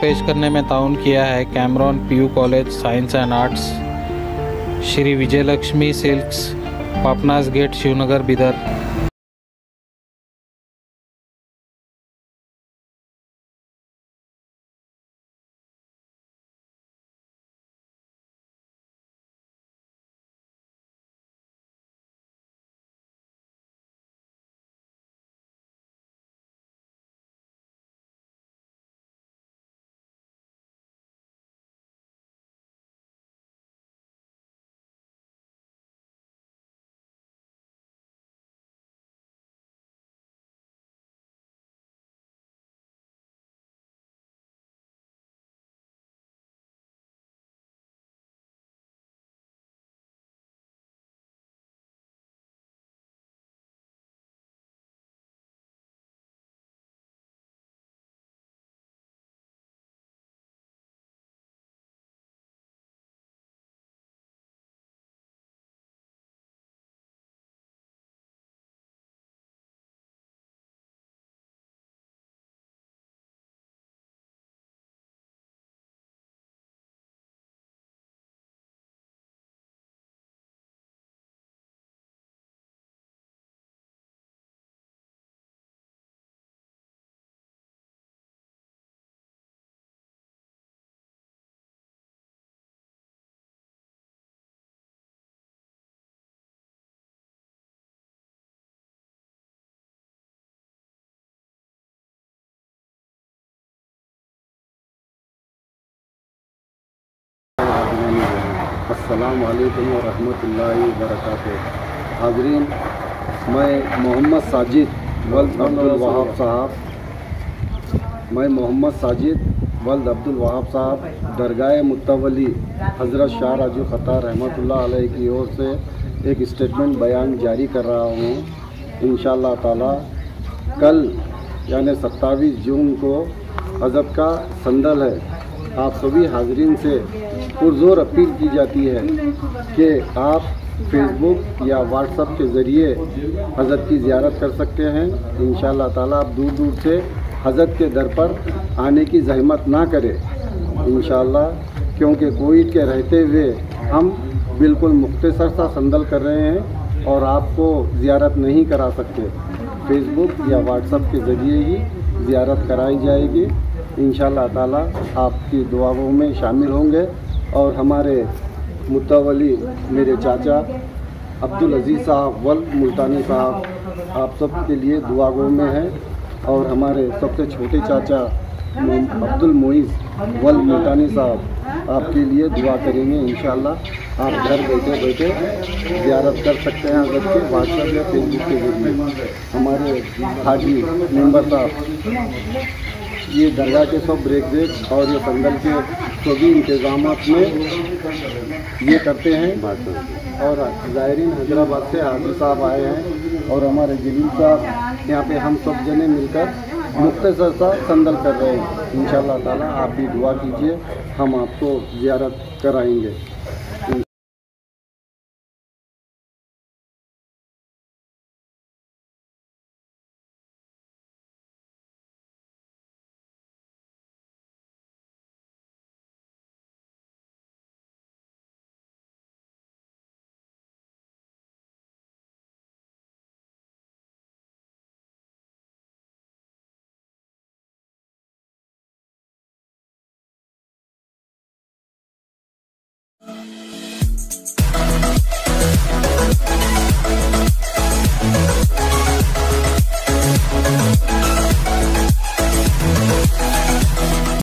पेश करने में ताउन किया है Cameron PU college science and arts, Shri Vijayalakshmi silks, Papnash gate, Shivnagar, Bidar. अस्सलाम वालेकुम व रहमतुल्लाहि व बरकातुहू। हाज़रीन, मैं मोहम्मद साजिद वल्द अब्दुल वहाब साहब दरगाह मुत्तवली हज़रत शाह राजू ख़त्तार रहमतुल्लाह अलैह की ओर से एक स्टेटमेंट बयान जारी कर रहा हूँ। इंशाअल्लाह ताला कल यानी 27 जून को हज़रत का संदल है। आप सभी हाज़रीन से पुरज़ोर अपील की जाती है कि आप फेसबुक या व्हाट्सएप के ज़रिए हज़रत की ज़ियारत कर सकते हैं। इंशाअल्लाह ताला आप दूर दूर से हज़रत के दर पर आने की ज़हमत ना करें इंशाअल्लाह, क्योंकि कोविड के रहते हुए हम बिल्कुल मुख्तसर सा संदल कर रहे हैं और आपको ज़ियारत नहीं करा सकते। फेसबुक या व्हाट्सएप के ज़रिए ही ज़ियारत कराई जाएगी। इंशाअल्लाह ताला आपकी दुआओं में शामिल होंगे और हमारे मुत्तवली मेरे चाचा अब्दुल अजीज़ साहब वल्द मुल्तानी साहब आप सब के लिए दुआओं में हैं और हमारे सबसे छोटे चाचा अब्दुल मोइज़ वल्द मुल्तानी साहब आपके लिए दुआ करेंगे। इंशाअल्लाह आप घर बैठे बैठे ज़ियारत कर सकते हैं हज़रत के व्हाट्सएप या फेसबुक के ज़रिए। हमारे हाजी मेंबर साहब ये दरगाह के सब ब्रेक और ये संदल के सभी इंतज़ाम में ये करते हैं। और ज़ायरीन हैदराबाद से हाजी साहब आए हैं और हमारे जलील साहब यहाँ पे हम सब जने मिलकर मुख्तसर सा संदल कर रहे हैं। इंशाअल्लाह ताला आप भी दुआ कीजिए, हम आपको ज़ियारत कराएंगे।